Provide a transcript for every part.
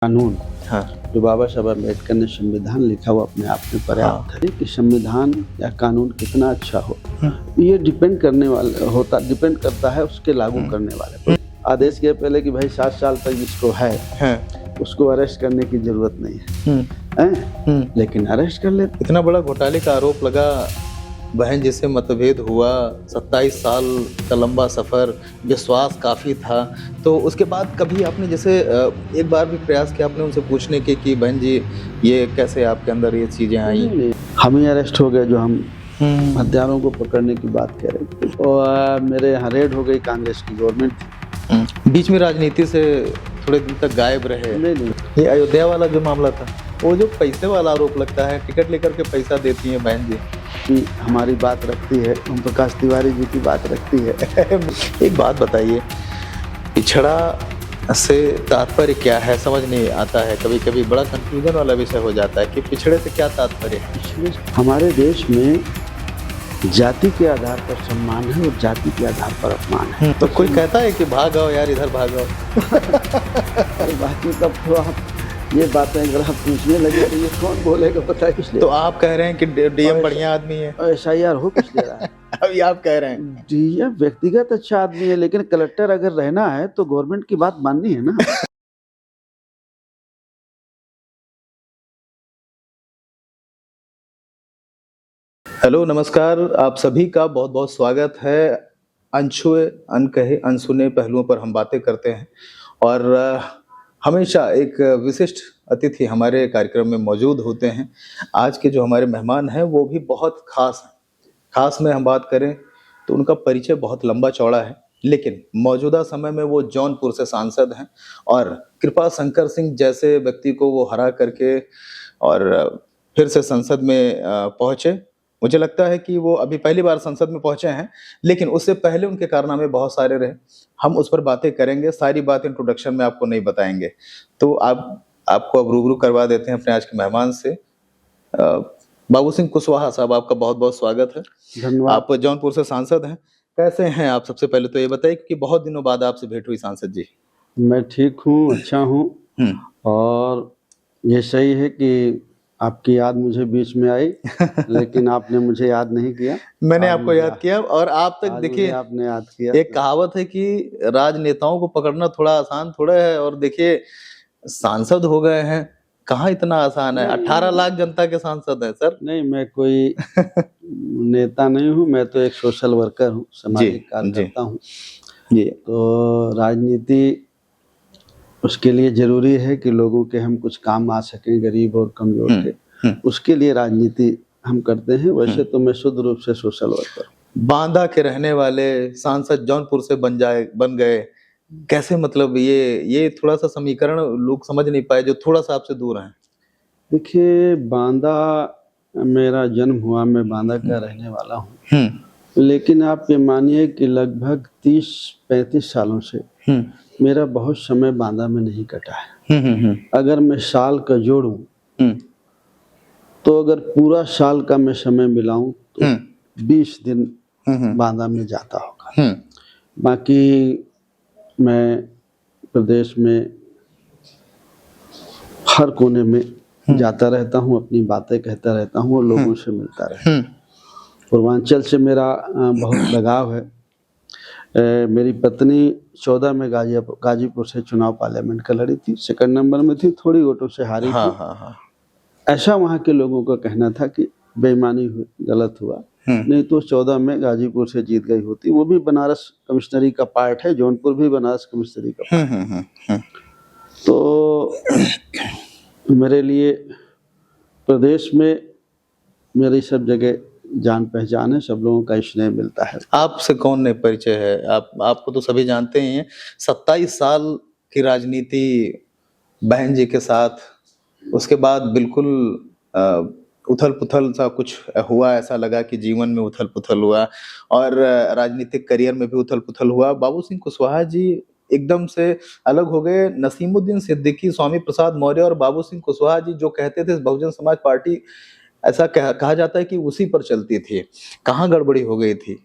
कानून हाँ। जो बाबा साहब अम्बेडकर ने संविधान लिखा वो अपने आप में पर्याप्त है कि संविधान या कानून कितना अच्छा हो ये डिपेंड करता है उसके लागू करने वाले पर। आदेश के पहले कि भाई 7 साल तक जिसको है उसको अरेस्ट करने की जरूरत नहीं है, लेकिन अरेस्ट कर लेते। इतना बड़ा घोटाले का आरोप लगा, बहन जिससे मतभेद हुआ, 27 साल का लंबा सफर, विश्वास काफी था, तो उसके बाद कभी आपने जैसे एक बार भी प्रयास किया आपने उनसे पूछने के कि बहन जी ये कैसे आपके अंदर ये चीजें आई? हम ही अरेस्ट हो गए जो हम हत्यारों को पकड़ने की बात कह रहे थे, और मेरे यहाँ रेड हो गई, कांग्रेस की गवर्नमेंट थी। बीच में राजनीति से थोड़े दिन तक गायब रहे। नहीं, ये अयोध्या वाला जो मामला था, वो जो पैसे वाला आरोप लगता है, टिकट लेकर के पैसा देती हैं बहन जी कि हमारी बात रखती है, ओम प्रकाश तिवारी जी की बात रखती है। एक बात बताइए, पिछड़ा से तात्पर्य क्या है? समझ नहीं आता है, कभी कभी बड़ा कंफ्यूजन वाला विषय हो जाता है कि पिछड़े से क्या तात्पर्य है। हमारे देश में जाति के आधार पर सम्मान है और जाति के आधार पर अपमान है। तो कोई कहता है कि भाग आओ यार, इधर भाग आओ। और बाकी तब तो आप ये बातें अगर आप पूछने लगे तो ये कौन बोलेगा, पता है इसलिए। तो आप कह रहे हैं कि डीएम बढ़िया आदमी है, SIR हो किस ले रहा है? अभी आप कह रहे हैं डीएम व्यक्तिगत अच्छा आदमी है, लेकिन कलेक्टर अगर रहना है तो गवर्नमेंट की बात माननी है ना। हेलो नमस्कार, आप सभी का बहुत बहुत स्वागत है। अनछुए अनकहे अनसुने पहलुओं पर हम बातें करते हैं और हमेशा एक विशिष्ट अतिथि हमारे कार्यक्रम में मौजूद होते हैं। आज के जो हमारे मेहमान हैं वो भी बहुत खास हैं। खास में हम बात करें तो उनका परिचय बहुत लंबा चौड़ा है, लेकिन मौजूदा समय में वो जौनपुर से सांसद हैं और कृपा शंकर सिंह जैसे व्यक्ति को वो हरा करके और फिर से संसद में पहुंचे। मुझे लगता है कि वो अभी पहली बार संसद में पहुंचे हैं, लेकिन उससे पहले उनके कारनामे बहुत सारे रहे। हम उस पर बातें करेंगे, सारी बात इंट्रोडक्शन में आपको नहीं बताएंगे। तो आपको अब रूबरू करवा देते हैं अपने आज के मेहमान से। बाबू सिंह कुशवाहा साहब, आपका बहुत बहुत स्वागत है। धन्यवाद। आप जौनपुर से सांसद हैं, कैसे हैं आप? सबसे पहले तो ये बताइए कि बहुत दिनों बाद आपसे भेंट हुई सांसद जी। मैं ठीक हूँ, अच्छा हूँ, और ये सही है कि आपकी याद मुझे बीच में आई, लेकिन आपने मुझे याद नहीं किया। मैंने आपको याद किया और आप तक देखिए, आपने याद किया। एक कहावत है कि राजनेताओं को पकड़ना थोड़ा आसान थोड़ा है, और देखिए सांसद हो गए हैं, कहाँ इतना आसान है। 18 लाख जनता के सांसद हैं सर। नहीं, मैं कोई नेता नहीं हूँ, मैं तो एक सोशल वर्कर हूँ, सामाजिक कार्यकर्ता हूँ। तो राजनीति उसके लिए जरूरी है कि लोगों के हम कुछ काम आ सकें, गरीब और कमजोर के, उसके लिए राजनीति हम करते हैं। वैसे तो मैं शुद्ध रूप से सोशल वर्कर हूँ। बांदा के रहने वाले सांसद जौनपुर से बन गए, कैसे? मतलब ये थोड़ा सा समीकरण लोग समझ नहीं पाए जो थोड़ा सा आपसे दूर हैं। देखिए, बांदा मेरा जन्म हुआ, मैं बांदा का रहने वाला हूँ, लेकिन आप ये मानिए कि लगभग 30-35 सालों से मेरा बहुत समय बांदा में नहीं कटा है। अगर मैं साल का जोड़ूं तो अगर पूरा साल का मैं समय मिलाऊं तो 20 दिन बांदा में जाता होगा। बाकी मैं प्रदेश में हर कोने में जाता रहता हूं, अपनी बातें कहता रहता हूं और लोगों से मिलता रहता हूं। पूर्वांचल से मेरा बहुत लगाव है। मेरी पत्नी 14 में गाजीपुर से चुनाव पार्लियामेंट का लड़ी थी, सेकंड नंबर में थी, थोड़ी वोटों से हारी थी। ऐसा वहाँ के लोगों का कहना था कि बेईमानी हुई, गलत हुआ, नहीं तो 14 में गाजीपुर से जीत गई होती। वो भी बनारस कमिश्नरी का पार्ट है, जौनपुर भी बनारस कमिश्नरी का पार्ट है। तो मेरे लिए प्रदेश में मेरी सब जगह जान पहचान है, सब लोगों का स्नेह मिलता है। आपसे कौन नहीं परिचय है? आपको तो सभी जानते ही हैं। 27 साल की राजनीति बहन जी के साथ, उसके बाद बिल्कुल उथल पुथल सा कुछ हुआ, ऐसा लगा कि जीवन में उथल पुथल हुआ और राजनीतिक करियर में भी उथल पुथल हुआ। बाबू सिंह कुशवाहा जी एकदम से अलग हो गए। नसीमुद्दीन सिद्दीकी, स्वामी प्रसाद मौर्य और बाबू सिंह कुशवाहा जी जो कहते थे बहुजन समाज पार्टी, ऐसा कहा जाता है कि उसी पर चलती थी। कहाँ गड़बड़ी हो गई थी?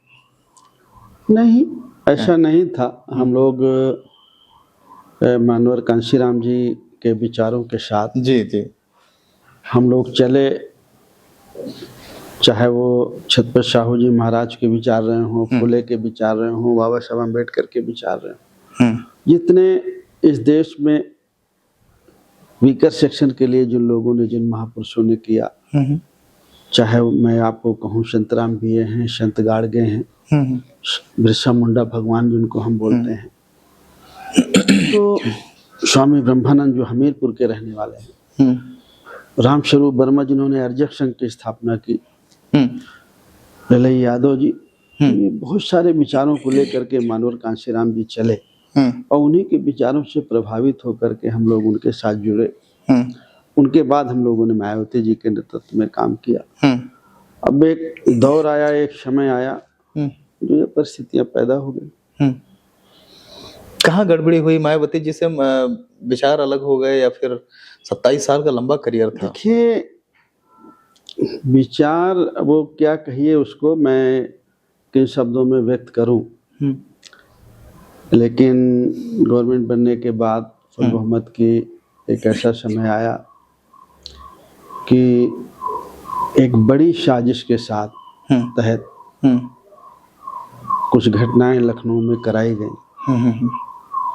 नहीं, ऐसा नहीं था। हम लोग मानवर कांशीराम जी के विचारों के साथ जी जी हम लोग चले, चाहे वो छत्रपति साहू जी महाराज के विचार रहे हों, फुले के विचार रहे हों, बाबा साहब अम्बेडकर के विचार रहे हों, जितने इस देश में वीकर सेक्शन के लिए जिन लोगों ने, जिन महापुरुषों ने किया, चाहे मैं आपको कहूँ संतराम बिये हैं, संत गाड़गे हैं, बिरसा मुंडा भगवान जिनको हम बोलते हैं, तो स्वामी ब्रह्मानंद जो हमीरपुर के रहने वाले हैं, रामस्वरूप वर्मा जिन्होंने अर्जक संघ की स्थापना की, ललई यादव जी, ये बहुत सारे विचारों को लेकर के मानवर कांशीराम जी चले और उन्हीं के विचारों से प्रभावित होकर के हम लोग उनके साथ जुड़े। उनके बाद हम लोगों ने मायावती जी के नेतृत्व में काम किया। अब एक दौर आया, एक समय आया जो ये परिस्थितियां पैदा हो गई। कहाँ गड़बड़ी हुई? मायावती जी से विचार अलग हो गए या फिर 27 साल का लंबा करियर था? देखिए, विचार वो क्या कहिए उसको मैं किन शब्दों में व्यक्त करूं, लेकिन गवर्नमेंट बनने के बाद फुल बहुमत की एक ऐसा समय आया कि एक बड़ी साजिश के साथ तहत कुछ घटनाएं लखनऊ में कराई गई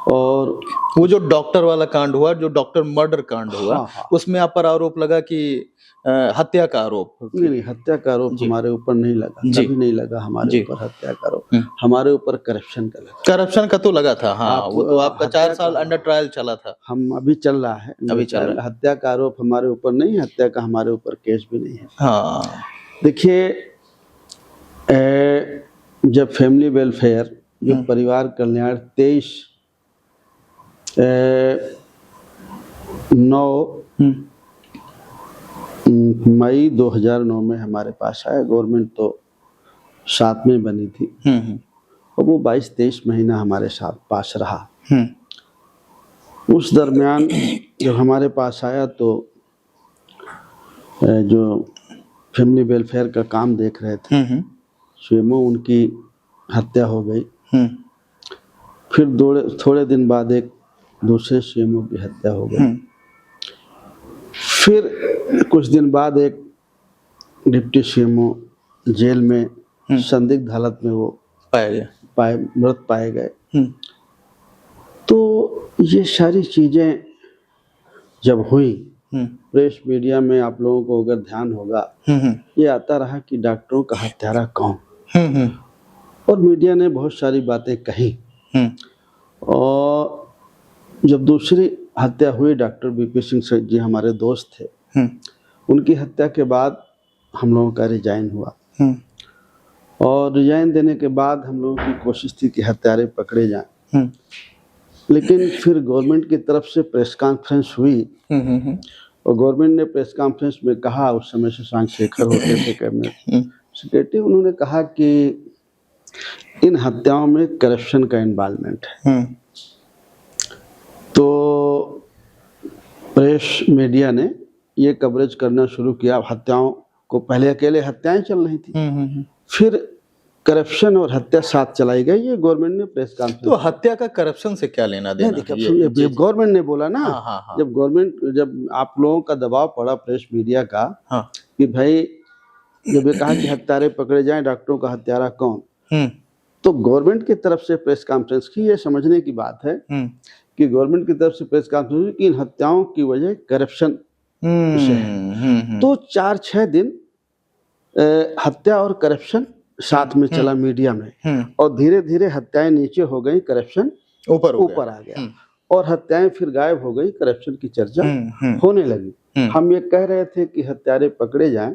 और वो जो डॉक्टर वाला कांड हुआ, जो डॉक्टर मर्डर कांड हुआ, हाँ। उसमें आप पर आरोप लगा कि हत्या का आरोप। नहीं, हत्या का आरोप हमारे ऊपर नहीं लगा, कभी नहीं लगा हमारे ऊपर हत्या का आरोप, हमारे ऊपर करप्शन का लगा। करप्शन का तो लगा था, हाँ, वो तो आपका 4 साल अंडर ट्रायल चला था। हम अभी चल रहा है, अभी चल रहा है। हत्या का आरोप हमारे ऊपर नहीं, हत्या का हमारे ऊपर केस भी नहीं है। हाँ, देखिए, जब फैमिली वेलफेयर, जो परिवार कल्याण 23/9 मई 2009 में हमारे पास आया। गवर्नमेंट तो 7 में बनी थी और वो 22-23 महीना हमारे साथ पास रहा। उस दरमियान जब हमारे पास आया तो जो फैमिली वेलफेयर का काम देख रहे थे स्वयं उनकी हत्या हो गई। फिर थोड़े दिन बाद एक दूसरे सीएमओ की हत्या हो गई। फिर कुछ दिन बाद एक डिप्टी सीएमओ जेल में संदिग्ध हालत में वो मृत पाए गए। तो ये सारी चीजें जब हुई, प्रेस मीडिया में आप लोगों को अगर ध्यान होगा, ये आता रहा कि डॉक्टरों का हत्यारा कौन, और मीडिया ने बहुत सारी बातें कही। और जब दूसरी हत्या हुई, डॉक्टर बीपी सिंह जी हमारे दोस्त थे, उनकी हत्या के बाद हम लोगों का रिजाइन हुआ और रिजाइन देने के बाद हम लोगों की कोशिश थी कि हत्यारे पकड़े जाएं। लेकिन फिर गवर्नमेंट की तरफ से प्रेस कॉन्फ्रेंस हुई और गवर्नमेंट ने प्रेस कॉन्फ्रेंस में कहा, उस समय शशांक शेखर होते थे कैबिनेट सेक्रेटरी, उन्होंने कहा कि इन हत्याओं में करप्शन का इन्वॉल्वमेंट है। तो प्रेस मीडिया ने ये कवरेज करना शुरू किया हत्याओं को। पहले अकेले हत्याएं चल रही थी, फिर करप्शन और हत्या साथ चलाई गई। ये गवर्नमेंट ने प्रेस कॉन्फ्रेंस। तो हत्या का करप्शन से क्या लेना देना? गवर्नमेंट ने बोला ना, जब आप लोगों का दबाव पड़ा प्रेस मीडिया का, कि भाई जब ये कहा कि हत्यारे पकड़े जाएं, डॉक्टरों का हत्यारा कौन, तो गवर्नमेंट की तरफ से प्रेस कॉन्फ्रेंस की। ये समझने की बात है कि गवर्नमेंट की तरफ से प्रेस कॉन्फ्रेंस की इन हत्याओं की वजह करप्शन से है। तो 4-6 दिन हत्या और करप्शन साथ में चला मीडिया में, और धीरे धीरे हत्याएं नीचे हो गई, करप्शन ऊपर आ गया और हत्याएं फिर गायब हो गई, करप्शन की चर्चा होने लगी। हम ये कह रहे थे कि हत्यारे पकड़े जाएं,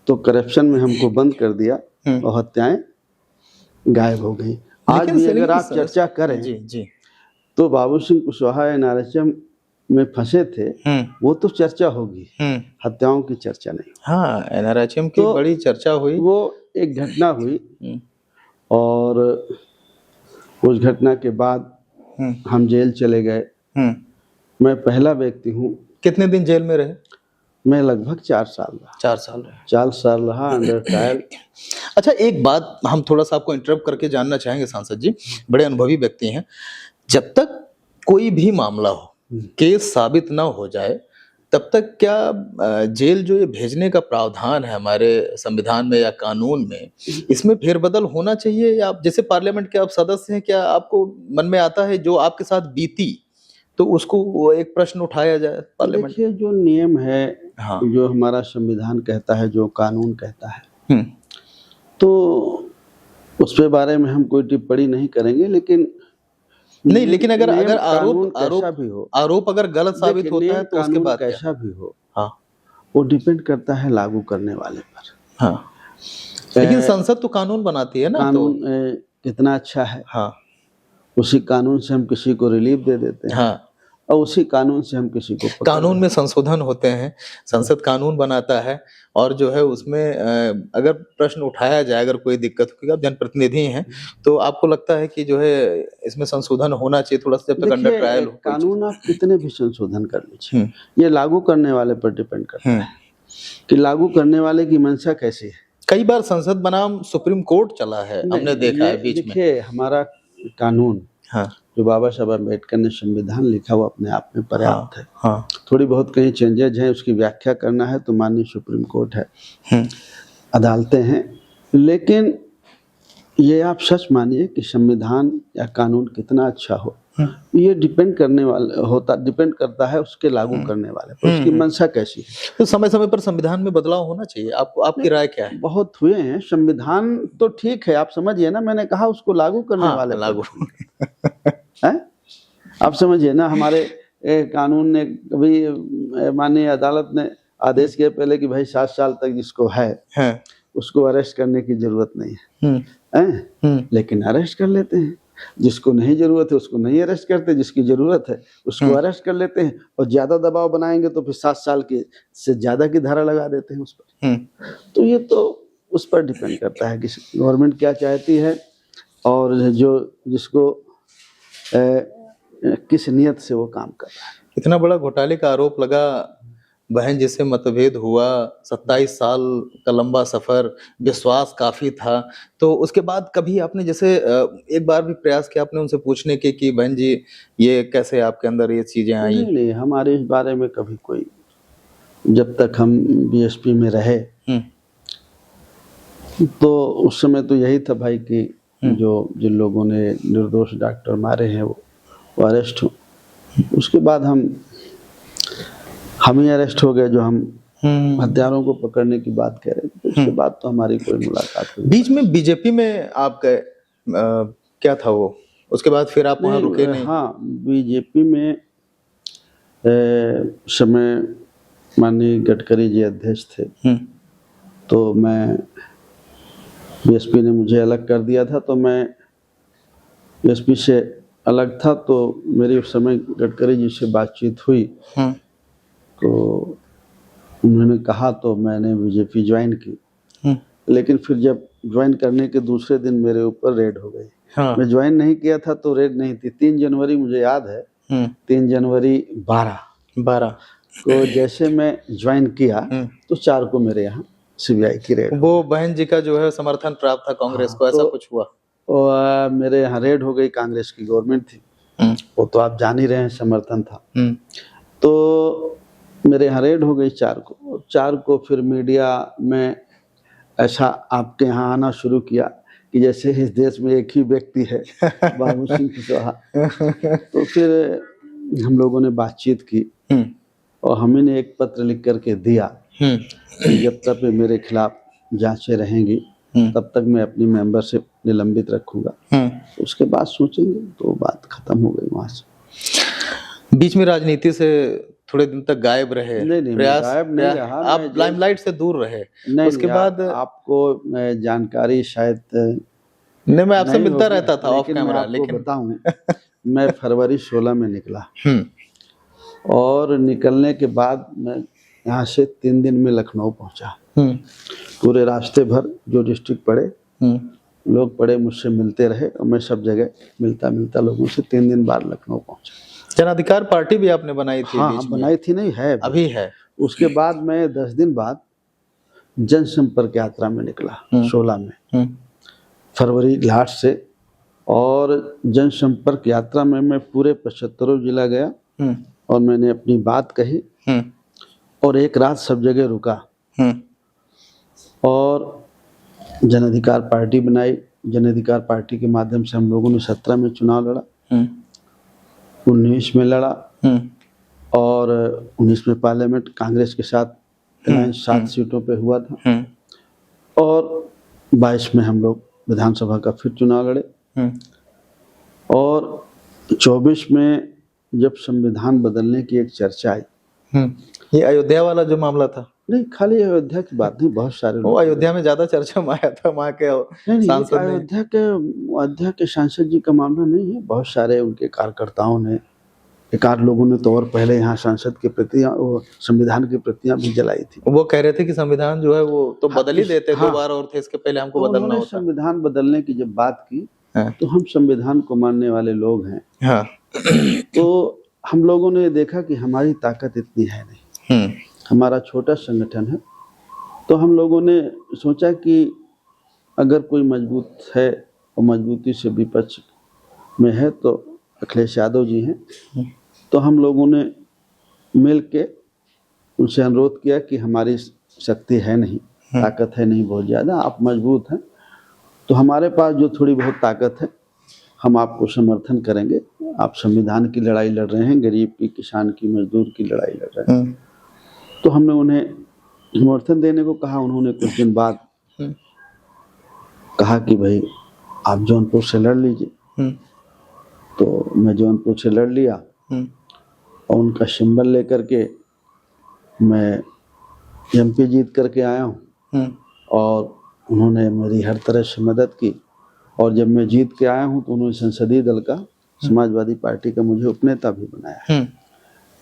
तो करप्शन में हमको बंद कर दिया और हत्याएं गायब हो गई। आज भी अगर आप चर्चा करें जी तो बाबू सिंह कुशवाहा एनआरएचएम में फंसे थे, वो तो चर्चा होगी, हत्याओं की चर्चा नहीं। हाँ, एनआरएचएम की तो बड़ी चर्चा हुई। वो एक घटना हुई और उस घटना के बाद हम जेल चले गए। मैं पहला व्यक्ति हूँ। कितने दिन जेल में रहे? मैं लगभग 4 साल रहा। 4 साल रहा अंडर ट्रायल। अच्छा, एक बात हम थोड़ा सा आपको इंटरप्ट करके जानना चाहेंगे सांसद जी, बड़े अनुभवी व्यक्ति हैं। जब तक कोई भी मामला हो, केस साबित ना हो जाए तब तक क्या जेल जो ये भेजने का प्रावधान है हमारे संविधान में या कानून में, इसमें फेरबदल होना चाहिए? या आप जैसे पार्लियामेंट के आप सदस्य हैं, क्या आपको मन में आता है जो आपके साथ बीती तो उसको वो एक प्रश्न उठाया जाए पार्लियामेंट? देखिए, जो नियम है, हाँ। जो हमारा संविधान कहता है, जो कानून कहता है, तो उस पे बारे में हम कोई टिप्पणी नहीं करेंगे। लेकिन लेकिन अगर नियम, आरोप कैसा भी हो, आरोप अगर गलत साबित देखिए, होता है नियम, तो उसके कानून बाद क्या? कैसा भी हो, हाँ, वो डिपेंड करता है लागू करने वाले पर। हाँ। लेकिन संसद तो कानून बनाती है ना, कानून कितना अच्छा है, हाँ, उसी कानून से हम किसी को रिलीफ दे देते हैं, हाँ, और उसी कानून से हम किसी को पकड़ कानून में संशोधन होते हैं, संसद कानून बनाता है और जो है उसमें अगर प्रश्न उठाया जाए, अगर कोई दिक्कत हो, क्योंकि आप जनप्रतिनिधि हैं, तो आपको लगता है कि जो है इसमें संशोधन होना चाहिए थोड़ा सा, जब तक अंडर ट्रायल हो कोई चीज। कानून आप कितने भी संशोधन कर लीजिए, ये लागू करने वाले पर डिपेंड करता है कि लागू करने वाले की मंशा कैसी है। कई बार संसद बनाम सुप्रीम कोर्ट चला है, हमने देखा है बीच में। देखिए, हमारा कानून, हाँ, जो बाबा साहब अम्बेडकर ने संविधान लिखा, वो अपने आप में पर्याप्त है। हाँ, थोड़ी बहुत कहीं चेंजेज हैं, उसकी व्याख्या करना है तो माननीय सुप्रीम कोर्ट है, अदालतें हैं। लेकिन ये आप सच मानिए कि संविधान या कानून कितना अच्छा हो, ये डिपेंड करता है उसके लागू करने वाले पर, उसकी मंशा कैसी है। तो समय समय पर संविधान में बदलाव होना चाहिए, आपकी राय क्या है? बहुत हुए हैं संविधान, तो ठीक है, आप समझिए ना, मैंने कहा उसको लागू करने वाले लागू हैं, आप समझिए ना। हमारे कानून ने कभी, माननीय अदालत ने आदेश किया पहले कि भाई 7 साल तक जिसको है उसको अरेस्ट करने की जरूरत नहीं है, लेकिन अरेस्ट कर लेते हैं। जिसको नहीं जरूरत है उसको नहीं अरेस्ट करते, जिसकी जरूरत है उसको अरेस्ट कर लेते हैं, और ज्यादा दबाव बनाएंगे तो फिर 7 साल के से ज्यादा की धारा लगा देते हैं उस पर। तो ये तो उस पर डिपेंड करता है कि गवर्नमेंट क्या चाहती है, और जो जिसको किस नियत से वो काम कर रहा है। इतना बड़ा घोटाले का आरोप लगा, बहन जिससे मतभेद हुआ, 27 साल का लंबा सफर, विश्वास काफी था, तो उसके बाद कभी आपने जैसे एक बार भी प्रयास किया आपने उनसे पूछने के कि बहन जी ये कैसे आपके अंदर ये चीजें आई? नहीं, हमारे इस बारे में कभी कोई, जब तक हम बीएसपी में रहे तो उस समय तो यही था भाई कि जिन लोगों ने निर्दोष डॉक्टर मारे हैं वो अरेस्ट हो। उसके बाद हम ही अरेस्ट हो गए, जो हम हत्यारों को पकड़ने की बात कह रहे थे। उसके बाद तो हमारी कोई मुलाकात हुई। बीच में बीजेपी में आप गए, क्या था वो? उसके बाद फिर आप वहाँ रुके नहीं? हाँ, बीजेपी में समय माननीय गडकरी जी अध्यक्ष थे, तो मैं, बीएसपी ने मुझे अलग कर दिया था, तो मैं बीएसपी से अलग था, तो मेरी उस समय गडकरी जी से बातचीत हुई, तो उन्होंने कहा, तो मैंने बीजेपी ज्वाइन की। लेकिन फिर जब ज्वाइन करने के दूसरे दिन मेरे ऊपर रेड हो गई। मैं ज्वाइन नहीं किया था तो रेड नहीं थी। 3 जनवरी मुझे याद है, 3 जनवरी 12 को जैसे मैं ज्वाइन किया तो 4 को मेरे यहाँ सीबीआई की रेड। वो बहन जी का जो है समर्थन प्राप्त था कांग्रेस को, ऐसा कुछ हुआ? और मेरे यहाँ रेड हो गई, कांग्रेस की गवर्नमेंट थी, वो तो आप जान ही रहे हैं, समर्थन था। तो मेरे यहाँ रेड हो गई 4 को। 4 को फिर मीडिया में ऐसा आपके यहाँ आना शुरू किया कि जैसे इस देश में एक ही व्यक्ति है, बाबू सिंह कुशवाहा। तो फिर हम लोगों ने बातचीत की, और हमें ने एक पत्र लिख करके दिया कि जब तक मेरे खिलाफ जांचें रहेंगी तब तक मैं अपनी मेंबरशिप निलंबित रखूंगा। उसके बाद सोचेंगे। तो बात खत्म हो गई वहां से। बीच में राजनीति से थोड़े दिन तक गायब रहे? नहीं, गायब नहीं रहा, आप लाइमलाइट से दूर रहे। उसके बाद आपको जानकारी शायद नहीं, मैं आपसे मिलता रहता था ऑफ कैमरा, लेकिन बताऊं, मैं फरवरी 16 में निकला, और निकलने के बाद मैं यहाँ से 3 दिन में लखनऊ पहुंचा। पूरे रास्ते भर जो डिस्ट्रिक्ट पड़े, लोग पड़े, मुझसे मिलते रहे, और मैं सब जगह मिलता लोगों से 3 दिन बाद लखनऊ पहुंचा। जन अधिकार पार्टी भी आपने बनाई थी? हाँ, बनाई थी, नहीं है, अभी है। उसके बाद मैं 10 दिन बाद जनसंपर्क यात्रा में निकला 16 में, फरवरी लास्ट से। और जनसंपर्क यात्रा में मैं पूरे 75 जिला गया, और मैंने अपनी बात कही और एक रात सब जगह रुका और जन अधिकार पार्टी बनाई। जन अधिकार पार्टी के माध्यम से हम लोगों ने 17 में चुनाव लड़ा, 19 में लड़ा और 19 में पार्लियामेंट कांग्रेस के साथ 7 सीटों पे हुआ था और 22 में हम लोग विधानसभा का फिर चुनाव लड़े और 24 में जब संविधान बदलने की एक चर्चा आई। ये अयोध्या वाला जो मामला था? नहीं, खाली अयोध्या की बात नहीं, बहुत सारे वो अयोध्या में ज्यादा चर्चा में आया था, वहाँ के सांसद ने। अयोध्या के सांसद जी का मामला नहीं है, बहुत सारे उनके कार्यकर्ताओं ने, एक आध लोगों ने तो और पहले यहाँ संसद की प्रतियां, वो संविधान की प्रतियां भी जलाई थी। वो कह रहे थे कि संविधान जो है वो तो बदल ही देते, 2 बार और थे, इसके पहले हमको तो बदलना होता। संविधान बदलने की जब बात की तो हम संविधान को मानने वाले लोग हैं, तो हम लोगों ने देखा कि हमारी ताकत इतनी है नहीं, हमारा छोटा संगठन है, तो हम लोगों ने सोचा कि अगर कोई मजबूत है और मजबूती से विपक्ष में है तो अखिलेश यादव जी हैं। तो हम लोगों ने मिल के उनसे अनुरोध किया कि हमारी शक्ति है नहीं, ताकत है नहीं बहुत ज़्यादा, आप मजबूत हैं तो हमारे पास जो थोड़ी बहुत ताकत है हम आपको समर्थन करेंगे। आप संविधान की लड़ाई लड़ रहे हैं, गरीब की, किसान की, मजदूर की लड़ाई लड़ रहे हैं। तो हमने उन्हें समर्थन देने को कहा। उन्होंने कुछ दिन बाद कहा कि भाई आप जौनपुर से लड़ लीजिए। तो मैं जौनपुर से लड़ लिया और उनका सिंबल लेकर के मैं एमपी जीत करके आया हूँ और उन्होंने मेरी हर तरह से मदद की। और जब मैं जीत के आया हूँ तो उन्होंने संसदीय दल का, समाजवादी पार्टी का मुझे उपनेता भी बनाया।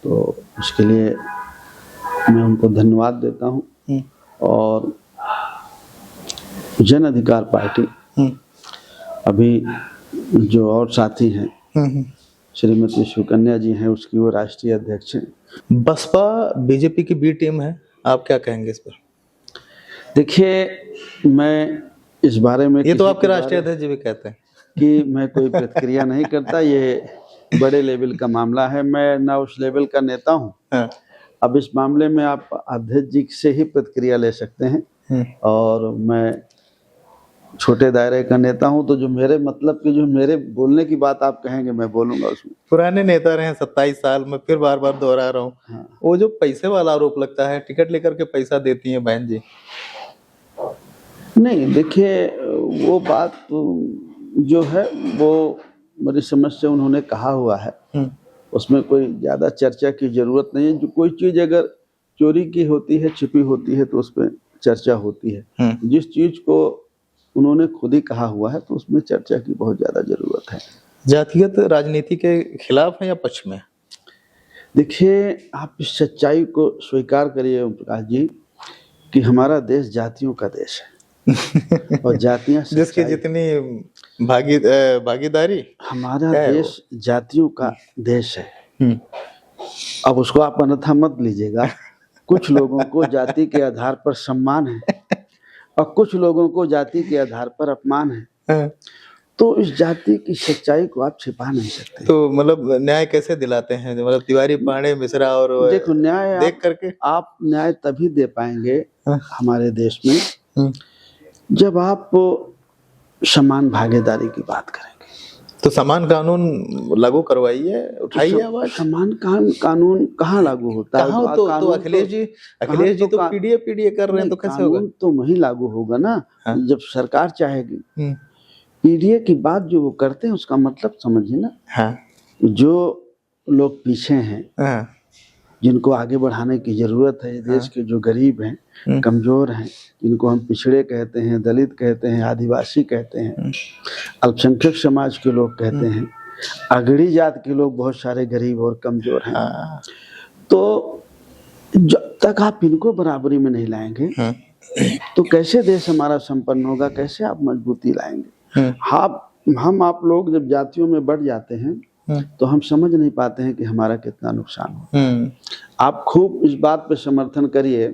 तो उसके लिए मैं उनको धन्यवाद देता हूँ। और जन अधिकार पार्टी अभी जो और साथी हैं, श्रीमती सुकन्या जी हैं, उसकी वो राष्ट्रीय अध्यक्ष हैं। बसपा बीजेपी की बी टीम है, आप क्या कहेंगे इस पर? देखिए, मैं इस बारे में, ये तो आपके राष्ट्रीय अध्यक्ष जी भी कहते हैं कि मैं कोई प्रतिक्रिया नहीं करता, ये बड़े लेवल का मामला है, मैं ना उस लेवल का नेता हूँ। अब इस मामले में आप अध्यक्ष जी से ही प्रतिक्रिया ले सकते हैं और मैं छोटे दायरे का नेता हूं, तो जो मेरे मतलब की, जो मेरे बोलने की बात आप कहेंगे मैं बोलूंगा उसमें। पुराने नेता रहे 27 साल में, फिर बार बार दोहरा रहा हूँ। वो जो पैसे वाला आरोप लगता है, टिकट लेकर के पैसा देती हैं बहन जी। नहीं, देखिए वो बात जो है वो मेरी समझ से उन्होंने कहा हुआ है, उसमें कोई ज्यादा चर्चा की जरूरत नहीं है। जो कोई चीज अगर चोरी की होती है, छिपी होती है, तो उस पर चर्चा होती है। जिस चीज को उन्होंने खुद ही कहा हुआ है तो उसमें चर्चा की बहुत ज्यादा जरूरत है। जातिगत राजनीति के खिलाफ है या पक्ष में? देखिए, आप इस सच्चाई को स्वीकार करिए ओम प्रकाश जी कि हमारा देश जातियों का देश है और जातियां जिसकी जितनी भागीदारी, हमारा देश जातियों का देश है। अब उसको आप अन्यथा मत लीजिएगा। कुछ लोगों को जाति के आधार पर सम्मान है और कुछ लोगों को जाति के आधार पर अपमान है। तो इस जाति की सच्चाई को आप छिपा नहीं सकते। तो मतलब न्याय कैसे दिलाते हैं? मतलब तिवारी, पांडे, मिश्रा और देखो, न्याय देख करके आप न्याय तभी दे पाएंगे हमारे देश में जब आप समान भागीदारी की बात करेंगे। तो समान कानून लागू करवाइए, उठाइए आवाज। समान कानून कहाँ लागू होता है? तो अखिलेश जी तो पीडीए कर रहे हैं, तो कैसे होगा? तो वही लागू होगा ना जब सरकार चाहेगी। पीडीए की बात जो वो करते हैं उसका मतलब समझिए ना। जो लोग पीछे हैं, जिनको आगे बढ़ाने की जरूरत है, देश के जो गरीब हैं, कमजोर हैं, जिनको हम पिछड़े कहते हैं, दलित कहते हैं, आदिवासी कहते हैं, अल्पसंख्यक समाज के लोग कहते हैं, अगड़ी जात के लोग बहुत सारे गरीब और कमजोर हैं। तो जब तक आप इनको बराबरी में नहीं लाएंगे तो कैसे देश हमारा संपन्न होगा, कैसे आप मजबूती लाएंगे? हम आप लोग जब जातियों में बढ़ जाते हैं तो हम समझ नहीं पाते हैं कि हमारा कितना नुकसान हो। आप खूब इस बात पे समर्थन करिए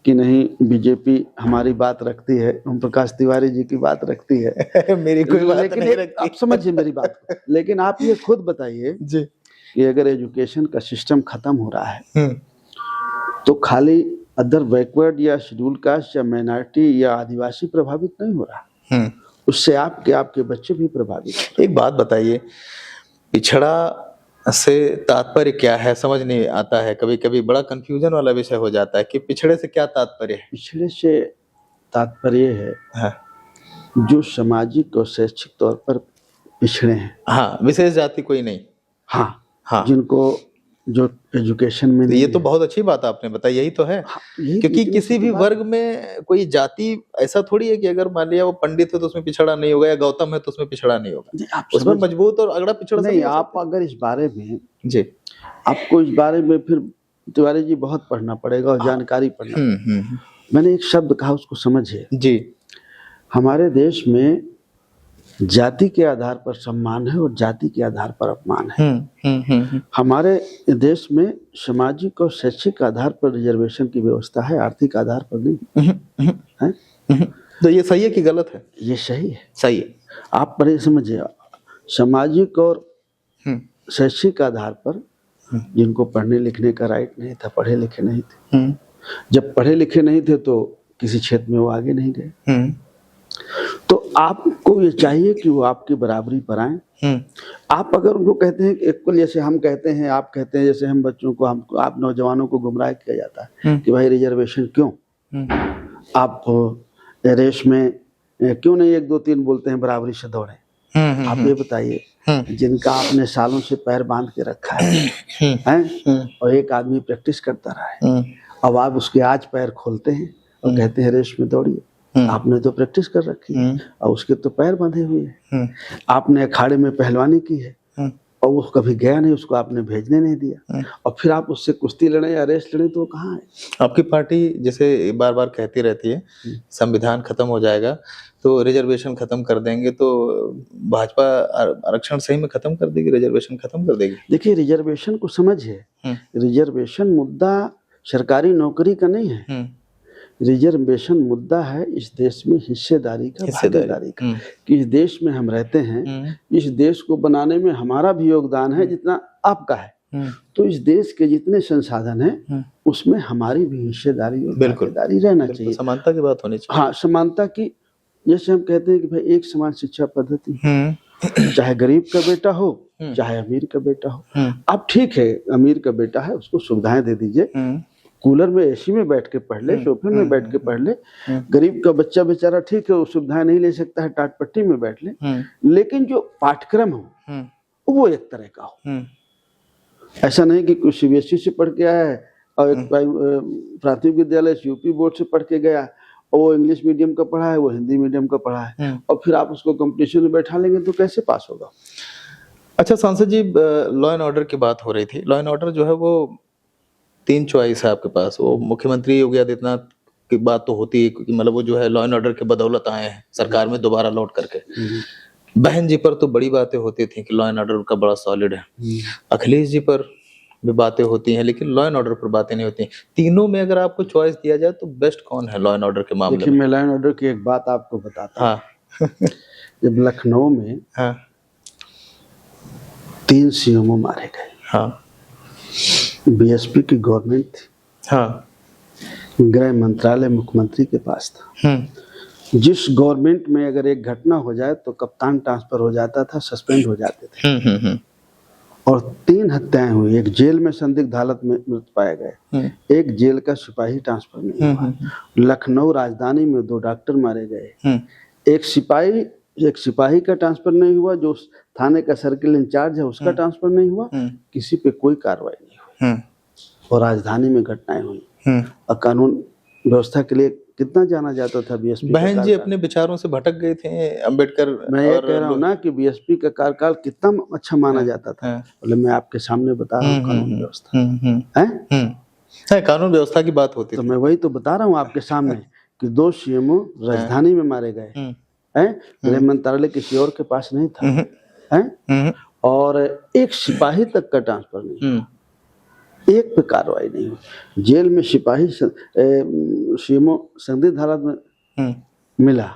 कि नहीं, बीजेपी हमारी बात रखती है, ओम प्रकाश तिवारी जी की बात रखती है। मेरी कोई बात नहीं रखती। आप समझिए मेरी बात को। लेकिन आप ये खुद बताइए जी कि अगर एजुकेशन का सिस्टम खत्म हो रहा है तो खाली अदर बैकवर्ड या शेड्यूल कास्ट या माइनॉरिटी या आदिवासी प्रभावित नहीं हो रहा, उससे आपके बच्चे भी प्रभावित हो रहे। एक बात बताइए, पिछड़ा से तात्पर्य क्या है, समझ नहीं आता है। कभी कभी बड़ा कंफ्यूजन वाला विषय हो जाता है कि पिछड़े से क्या तात्पर्य है। पिछड़े से तात्पर्य है हाँ, जो सामाजिक और शैक्षिक तौर पर पिछड़े हैं। हाँ, विशेष जाति कोई नहीं। हाँ, हाँ, जिनको जो एजुकेशन में ये तो बहुत अच्छी बात आपने बताई, यही तो है। क्योंकि किसी भी वर्ग में कोई जाति ऐसा थोड़ी है कि अगर मान लिया वो पंडित है तो उसमें पिछड़ा नहीं होगा, या गौतम है तो उसमें पिछड़ा नहीं होगा, उसमें मजबूत और अगड़ा पिछड़ा नहीं। आप अगर इस बारे में जी, आपको इस बारे में फिर तिवारी जी बहुत पढ़ना पड़ेगा और जानकारी पढ़ना पड़ेगा। मैंने एक शब्द कहा, उसको समझिए जी। हमारे देश में जाति के आधार पर सम्मान है और जाति के आधार पर अपमान है। हमारे देश में सामाजिक और शैक्षिक आधार पर रिजर्वेशन की व्यवस्था है, आर्थिक आधार पर नहीं है। तो ये सही है कि गलत है? ये सही है। सही है। आप पढ़े समझिए, सामाजिक और शैक्षिक आधार पर जिनको पढ़ने लिखने का राइट नहीं था, पढ़े लिखे नहीं थे, जब पढ़े लिखे नहीं थे तो किसी क्षेत्र में वो आगे नहीं गए। तो आपको ये चाहिए कि वो आपकी बराबरी पर आए। आप अगर उनको कहते हैं कि इक्वल, जैसे हम कहते हैं, आप कहते हैं, जैसे हम बच्चों को, हम आप नौजवानों को गुमराह किया जाता है कि भाई रिजर्वेशन क्यों, आप रेस में क्यों नहीं 1 2 3 बोलते हैं, बराबरी से दौड़े। आप ये बताइए, जिनका आपने सालों से पैर बांध के रखा है और एक आदमी प्रैक्टिस करता रहा है, अब आप उसके आज पैर खोलते हैं और कहते हैं रेस में दौड़िए। आपने तो प्रैक्टिस कर रखी है और उसके तो पैर बंधे हुए हैं। आपने अखाड़े में पहलवानी की है और वो कभी गया नहीं, उसको आपने भेजने नहीं दिया, और फिर आप उससे कुश्ती लड़े या रेस लड़े तो वो कहाँ है? आपकी पार्टी जैसे बार बार कहती रहती है संविधान खत्म हो जाएगा तो रिजर्वेशन खत्म कर देंगे, तो भाजपा आरक्षण सही में खत्म कर देगी, रिजर्वेशन खत्म कर देगी? देखिए, रिजर्वेशन को समझिए, रिजर्वेशन मुद्दा सरकारी नौकरी का नहीं है। रिजर्वेशन मुद्दा है इस देश में हिस्सेदारी का, भागीदारी का, कि इस देश में हम रहते हैं, इस देश को बनाने में हमारा भी योगदान है जितना आपका है। तो इस देश के जितने संसाधन हैं उसमें हमारी भी हिस्सेदारी और भागीदारी रहना चाहिए। समानता की बात होनी चाहिए। हाँ, समानता की, जैसे हम कहते हैं कि भाई एक समान शिक्षा पद्धति, चाहे गरीब का बेटा हो चाहे अमीर का बेटा हो। अब ठीक है, अमीर का बेटा है उसको सुविधाएं दे दीजिए, कूलर में एसी में बैठ के पढ़ ले, सोफे में बैठ के पढ़ ले। गरीब का बच्चा बेचारा ठीक है, वो सुविधाएं नहीं ले सकता है, टाट पट्टी में बैठ ले, लेकिन जो पाठ्यक्रम हो वो एक तरह का हो। ऐसा नहीं कि कोई सीबीएसई से पढ़ के आया है और एक प्राथमिक विद्यालय यूपी बोर्ड से पढ़ के गया और वो इंग्लिश मीडियम का पढ़ा है, वो हिंदी मीडियम का पढ़ा है, और फिर आप उसको कंपटीशन में बैठा लेंगे तो कैसे पास होगा? अच्छा सांसद जी, लॉ एंड ऑर्डर की बात हो रही थी। लॉ एंड ऑर्डर जो है वो 3 चॉइस है आपके पास। वो मुख्यमंत्री योगी आदित्यनाथ की बात तो होती है क्योंकि मतलब वो जो है लॉ एंड ऑर्डर के बदौलत आए हैं सरकार में दोबारा लौट करके। बहन जी पर तो बड़ी बातें होती थी कि लॉ एंड ऑर्डर का बड़ा सॉलिड है। अखिलेश जी पर भी बातें होती हैं, लेकिन लॉ एंड ऑर्डर पर बातें नहीं होती। तीनों में अगर आपको चॉइस दिया जाए तो बेस्ट कौन है लॉ एंड ऑर्डर के मामले में? देखिए, मैं लॉ एंड ऑर्डर की एक बात आपको बताता हूँ। हाँ। जब लखनऊ में 3 सीएमओ मारे गए, हाँ, बीएसपी की गवर्नमेंट थी, हाँ, गृह मंत्रालय मुख्यमंत्री के पास था। जिस गवर्नमेंट में अगर एक घटना हो जाए तो कप्तान ट्रांसफर हो जाता था, सस्पेंड हो जाते थे, और 3 हत्याएं हुई। एक जेल में संदिग्ध हालत में मृत पाए गए, एक जेल का सिपाही ट्रांसफर नहीं हुआ। लखनऊ राजधानी में 2 डॉक्टर मारे गए, एक सिपाही का ट्रांसफर नहीं हुआ, जो थाने का सर्किल इंचार्ज है उसका ट्रांसफर नहीं हुआ, किसी पे कोई कार्रवाई नहीं हुई, और राजधानी में घटनाएं हुई। और कानून व्यवस्था के लिए कितना जाना जाता था बीएसपी। बहन जी अपने विचारों से भटक गए थे अंबेडकर। मैं ये कह रहा हूँ ना कि बीएसपी का कार्यकाल कितना अच्छा माना जाता था। मतलब मैं आपके सामने बता रहा हूँ कानून व्यवस्था है, कानून व्यवस्था की बात होती तो मैं वही तो बता रहा हूँ आपके सामने कि 2 सीएमओ राजधानी में मारे गए हैं, गृह मंत्रालय किसी और के पास नहीं था, हैं, और एक सिपाही तक का ट्रांसफर नहीं, एक पे कार्रवाई नहीं हुई। जेल में सिपाही सीएमओ संदिग्ध हालत में मिला,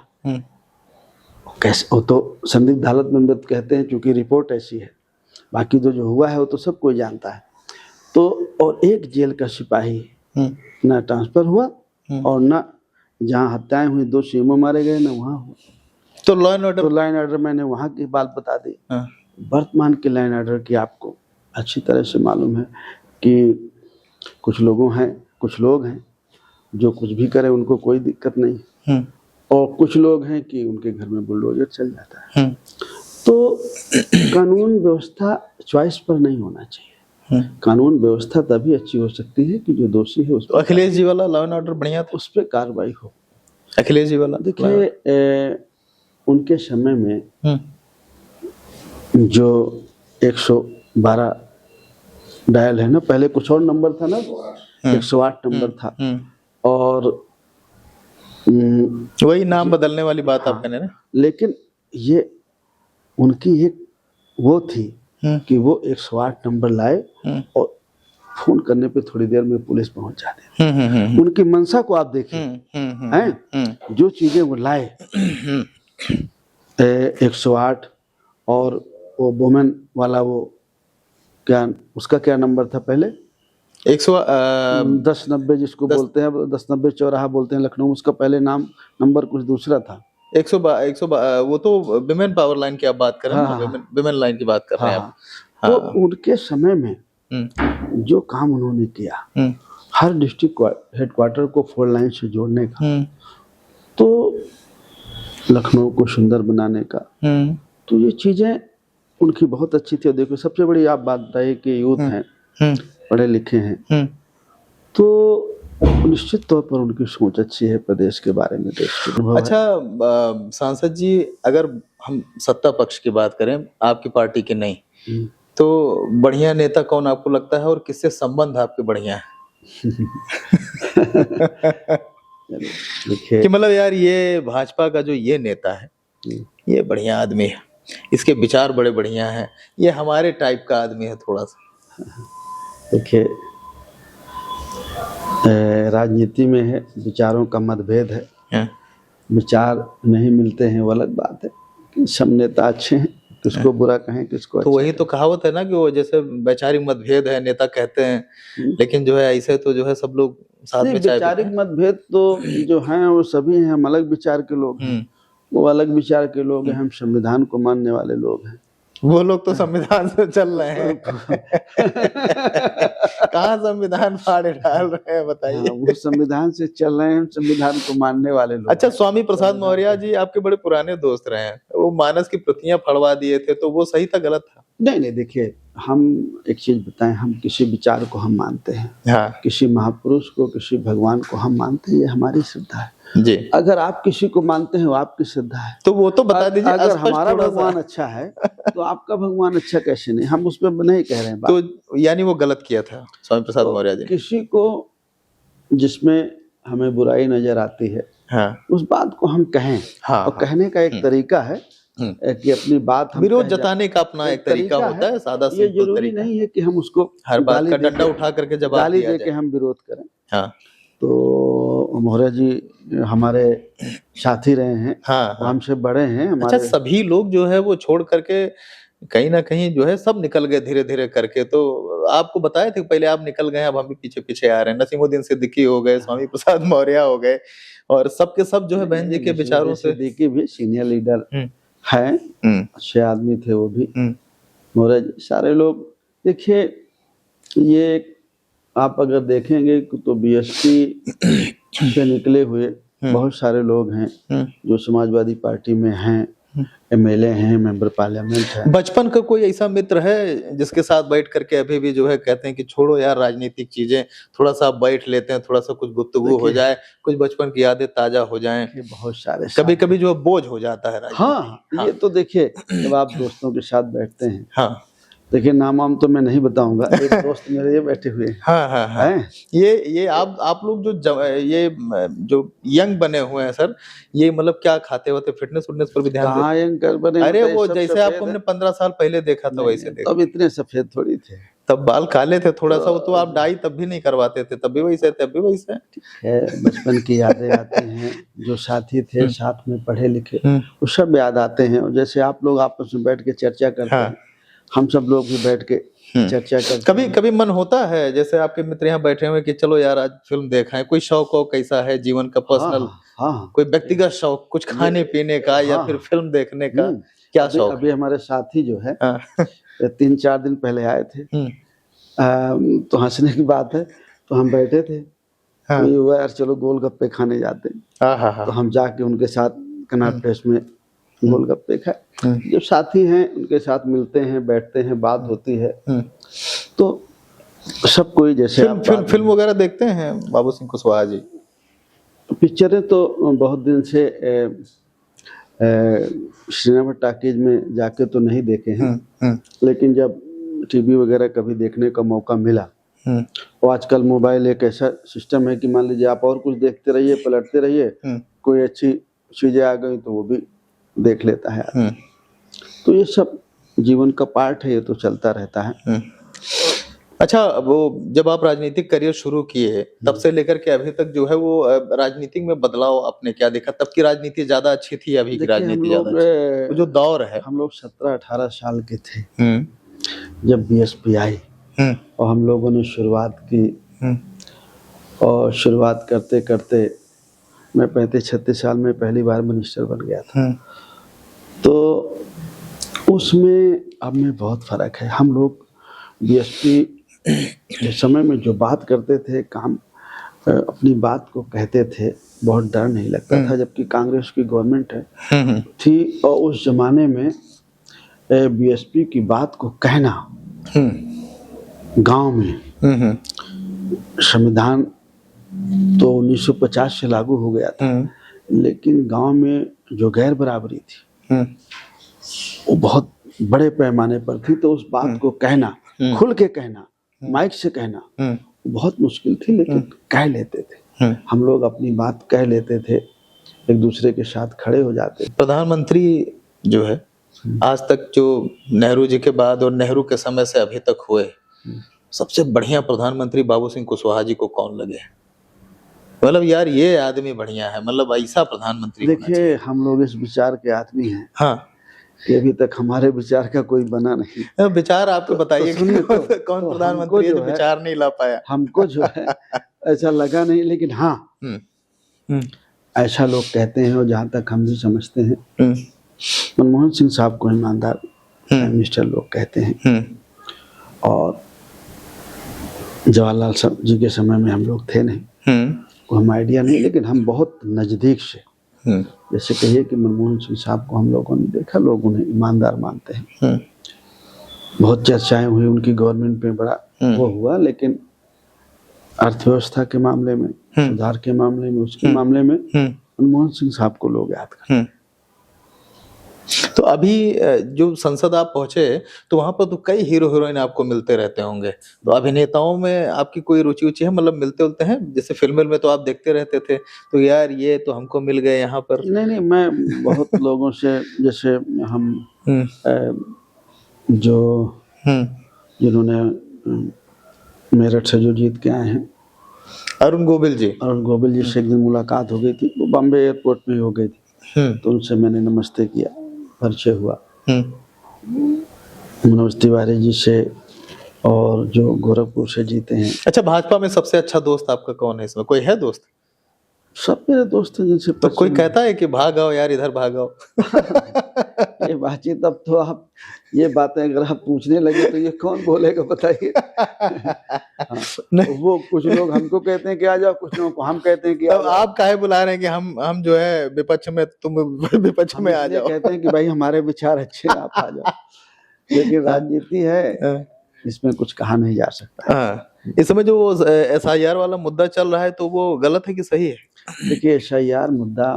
कैसे? वो तो संदिग्ध हालत में मृत कहते हैं क्योंकि रिपोर्ट ऐसी है। बाकी तो जो हुआ है वो तो सब कोई जानता है। तो और एक जेल का सिपाही ना ट्रांसफर हुआ और ना जहाँ हत्याएं हुई 2 सीएमओ मारे गए ना वहाँ हुआ। तो लॉ एंड ऑर्डर, तो लॉ एंड ऑर्डर मैंने वहाँ की बात बता दी। वर्तमान के लॉ एंड ऑर्डर की आपको अच्छी तरह से मालूम है कि कुछ लोग हैं जो कुछ भी करे उनको कोई दिक्कत नहीं, और कुछ लोग हैं कि उनके घर में बुलडोजर चल जाता है। तो कानून व्यवस्था चॉइस पर नहीं होना चाहिए। कानून व्यवस्था तभी अच्छी हो सकती है कि जो दोषी है उस पर, अखिलेश जी वाला लॉ एंड ऑर्डर बढ़िया था, उस पर कार्रवाई हो। अखिलेश जी वाला देखिए उनके समय में जो 112 डायल है ना, पहले कुछ और नंबर था ना, 108 नंबर था, और वही नाम बदलने वाली बात आप कहने ना। लेकिन ये उनकी एक वो थी कि वो 108 नंबर लाए और फोन करने पे थोड़ी देर में पुलिस पहुंच जाती। उनकी मंशा को आप देखिए, हैं जो चीजें वो लाए 108, और वो वुमेन वाला वो क्या, उसका क्या नंबर था पहले, 1090 जिसको बोलते हैं, 1090 चौराहा बोलते हैं लखनऊ, उसका पहले नंबर कुछ दूसरा था। 100 वो तो विमेन पावर लाइन की आप बात कर रहे हैं, विमेन लाइन की बात कर रहे हैं आप। तो उनके समय में जो काम उन्होंने किया, हर डिस्ट्रिक्ट हेडक्वार्टर को 4 लाइन से जोड़ने का, तो लखनऊ को सुंदर बनाने का, तो ये चीजें उनकी बहुत अच्छी थी। और देखो सबसे बड़ी आप बात बताइए कि यूथ हैं, पढ़े लिखे हैं, तो निश्चित तौर पर उनकी सोच अच्छी है प्रदेश के बारे में, देश के। अच्छा सांसद जी, अगर हम सत्ता पक्ष की बात करें, आपकी पार्टी के नहीं, तो बढ़िया नेता कौन आपको लगता है और किससे संबंध आपके बढ़िया है? कि मतलब यार ये भाजपा का जो ये नेता है ये बढ़िया आदमी है, इसके विचार बड़े बढ़िया हैं, ये हमारे टाइप का आदमी है थोड़ा सा। देखिए राजनीति में है, विचारों का मतभेद है, विचार नहीं मिलते हैं वो अलग बात है। सब नेता अच्छे हैं, किसको बुरा कहें किसको तो वही तो कहावत है ना कि वो जैसे वैचारिक मतभेद है नेता कहते हैं, लेकिन जो है ऐसे तो जो है सब लोग साथ में चाय पीते हैं। वैचारिक मतभेद तो जो हैं वो सभी हैं, हम अलग विचार के लोग हैं, वो अलग विचार के लोग हैं, हम संविधान को मानने वाले लोग हैं। वो लोग तो संविधान से चल रहे हैं। कहाँ संविधान फाड़े डाल रहे हैं बताइए। वो संविधान से चल रहे हैं, हम संविधान को मानने वाले लोग। अच्छा, स्वामी प्रसाद मौर्य जी आपके बड़े पुराने दोस्त रहे हैं, वो मानस की प्रतियां फड़वा दिए थे, तो वो सही था गलत था? नहीं, देखिए हम एक चीज बताएं, हम किसी विचार को हम मानते हैं, किसी महापुरुष को, किसी भगवान को हम मानते हैं, ये हमारी श्रद्धा है जी। अगर आप किसी को मानते हैं वो आपकी श्रद्धा है, तो वो तो बता दीजिए। अगर हमारा भगवान अच्छा है तो आपका भगवान अच्छा कैसे नहीं, हम उस पर नहीं कह रहे हैं बात। तो यानी वो गलत किया था स्वामी प्रसाद मौर्य जी। किसी को जिसमें हमें बुराई नजर आती है उस बात को हम कहें, और कहने का एक तरीका है कि अपनी बात हम विरोध जताने का अपना एक तरीका होता है, सादा ये जरूरी नहीं है कि हम उसको हर बात का डंडा उठा करके जवाब गाली दे के हम विरोध करें। तो मौर्य जी हमारे साथी रहे हैं, हमसे बड़े हैं हमारे। अच्छा, सभी लोग जो है वो छोड़ करके कहीं ना कहीं जो है सब निकल गए धीरे धीरे करके, तो आपको बताए थे पहले आप निकल गए, अब हम भी पीछे पीछे आ रहे हैं। नसीमुद्दीन सिद्दीकी हो गए, स्वामी प्रसाद मौर्य हो गए, और सबके सब जो है बहन जी के विचारों से। सिद्दीकी भी सीनियर लीडर हैं, अच्छे आदमी थे वो भी, मौर्य जी, सारे लोग। देखिए ये आप अगर देखेंगे तो बीएसपी से निकले हुए बहुत सारे लोग हैं जो समाजवादी पार्टी में हैं, एमएलए हैं, मेंबर पार्लियामेंट है। बचपन का कोई ऐसा मित्र है जिसके साथ बैठ करके अभी भी जो है कहते हैं कि छोड़ो यार राजनीतिक चीजें, थोड़ा सा बैठ लेते हैं, थोड़ा सा कुछ गुफ्तगू हो जाए, कुछ बचपन की यादें ताजा हो जाएं? बहुत सारे, कभी कभी जो बोझ हो जाता है। ये तो देखिए जब आप दोस्तों के साथ बैठते हैं, देखिए नाम तो मैं नहीं बताऊंगा, एक दोस्त मेरे ये बैठे हुए हैं। ये आप लोग जो यंग बने हुए हैं सर, ये मतलब क्या खाते होते, फिटनेस पर भी ध्यान देते? यंग बने, अरे वो जैसे आपको हमने 15 साल पहले देखा था वैसे देखा। तब इतने सफेद थोड़ी थे, तब बाल काले थे थोड़ा सा, वो तो आप डाई तब भी नहीं करवाते थे, तब भी वैसे तब भी वैसे है। बचपन की यादें आती हैं, जो साथी थे साथ में पढ़े लिखे वो सब याद आते हैं। और जैसे आप लोग आपस में बैठ के चर्चा करते हैं हम सब लोग भी बैठ के चर्चा करते कभी कभी मन होता है जैसे आपके मित्र यहाँ बैठे हुए कि चलो यार आज फिल्म देखा है, कोई शौक हो कैसा है जीवन का, पर्सनल हाँ कोई व्यक्तिगत शौक, कुछ खाने पीने का या फिर फिल्म देखने का, क्या शौक? अभी हमारे साथी जो है हाँ। 3-4 दिन पहले आए थे, तो हंसने की बात है, तो हम बैठे थे, तो ये हुआ यार चलो गोलगप्पे खाने जाते हैं, तो हम जाके उनके साथ कनॉट प्लेस में गोलगप्पे खाए। जब साथी हैं उनके साथ मिलते हैं, बैठते हैं, बात होती है, तो सब कोई जैसे फिल्म वगैरह देखते हैं बाबू सिंह कुशवाहा जी? पिक्चरें तो बहुत दिन से सिनेमा टॉकीज में जाके तो नहीं देखे हैं, लेकिन जब टीवी वगैरह कभी देखने का मौका मिला, और आजकल मोबाइल एक ऐसा सिस्टम है कि मान लीजिए आप और कुछ देखते रहिए, पलटते रहिए, कोई अच्छी चीजें आ गई तो वो भी देख लेता है। तो ये सब जीवन का पार्ट है, ये तो चलता रहता है। अच्छा, वो जब आप राजनीतिक करियर शुरू किए तब से लेकर के अभी तक जो है वो राजनीति में बदलाव आपने क्या देखा? तब की राजनीति ज्यादा अच्छी थी, अभी की राजनीति ज्यादा अच्छी? वो जो दौर है, हम लोग 17-18 साल के थे जब बीएसपी आई, और हम लोगों ने शुरुआत की, और शुरुआत करते करते मैं 35-36 साल में पहली बार मिनिस्टर बन गया था। तो उसमें अब में बहुत फर्क है। हम लोग बीएसपी के समय में जो बात करते थे, काम अपनी बात को कहते थे, बहुत डर नहीं लगता था, जबकि कांग्रेस की गवर्नमेंट है थी, और उस जमाने में बीएसपी की बात को कहना गांव में, संविधान तो 1950 से लागू हो गया था, लेकिन गांव में जो गैर बराबरी थी वो बहुत बड़े पैमाने पर थी, तो उस बात को कहना, खुल के कहना, माइक से कहना बहुत मुश्किल थी, लेकिन कह लेते थे हम लोग, अपनी बात कह लेते थे, एक दूसरे के साथ खड़े हो जाते। प्रधानमंत्री जो है आज तक जो नेहरू जी के बाद और नेहरू के समय से अभी तक हुए, सबसे बढ़िया प्रधानमंत्री बाबू सिंह कुशवाहा जी को कौन लगे? मतलब यार ये आदमी बढ़िया है, मतलब ऐसा प्रधानमंत्री। देखिए हम लोग इस विचार के आदमी हैं, हाँ, कि अभी तक हमारे विचार का कोई बना नहीं। विचार आपको बताइए, तो कौन प्रधानमंत्री जो विचार नहीं ला पाया? हमको जो है ऐसा लगा नहीं, लेकिन हाँ ऐसा लोग कहते हैं, और जहाँ तक हम भी समझते हैं, मनमोहन सिंह साहब को ईमानदार मिनिस्टर लोग कहते हैं, और जवाहरलाल जी के समय में हम लोग थे नहीं, को हम आइडिया नहीं, लेकिन हम बहुत नजदीक से, जैसे कहिए कि मनमोहन सिंह साहब को हम लोगों ने देखा, लोग उन्हें ईमानदार मानते हैं। बहुत चर्चाएं हुई उनकी गवर्नमेंट में, बड़ा वो हुआ, लेकिन अर्थव्यवस्था के मामले में, सुधार के मामले में, उसके मामले में मनमोहन सिंह साहब को लोग याद करते। तो अभी जो संसद आप पहुंचे तो वहां पर तो कई हीरो हीरोइन आपको मिलते रहते होंगे, तो अभिनेताओं में आपकी कोई रुचि उची है? मतलब मिलते उलते हैं, जैसे फिल्म में तो आप देखते रहते थे, तो यार ये तो हमको मिल गए यहाँ पर? नहीं, मैं बहुत लोगों से, जैसे हम जो जिन्होंने मेरठ से जो जीत के आए हैं, अरुण गोविल जी से एक दिन मुलाकात हो गई थी, वो बॉम्बे एयरपोर्ट में हो गई थी, तो उनसे मैंने नमस्ते किया, परिचय हुआ। मनोज तिवारी जी से, और जो गोरखपुर से जीते हैं। अच्छा, भाजपा में सबसे अच्छा दोस्त आपका कौन है? इसमें कोई है दोस्त? सब मेरे दोस्त हैं जिनसे। तो कोई कहता है कि भागाओ यार, इधर भागाओ? ये बातचीत, अब तो आप ये बातें अगर आप पूछने लगे तो ये कौन बोलेगा बताइए। वो कुछ लोग हमको कहते हैं कि आ जाओ, कुछ लोगों को हम कहते हैं कि तो आप काहे बुला रहे हैं कि हम जो है विपक्ष में, तुम विपक्ष में आ जाओ? कहते हैं कि भाई हमारे विचार अच्छे हैं, आप आ जाओ। लेकिन राजनीति है, इसमें कुछ कहा नहीं जा सकता। इस समय जो SIR वाला मुद्दा चल रहा है, तो वो गलत है कि सही है? देखिए SIR मुद्दा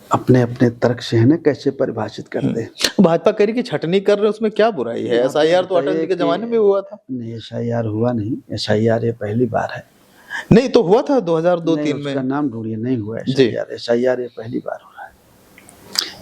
अपने अपने तर्क से है ना, कैसे परिभाषित करते हैं। भाजपा कह रही कि छटनी कर रहे, उसमें क्या बुराई है? SIR तो अटल जी के जमाने में हुआ था। नहीं, SIR हुआ नहीं, SIR ये पहली बार है। नहीं तो हुआ था 2002-03 में। उसका नाम ढूंढिए, नहीं हुआ SIR ये पहली बार हो रहा है।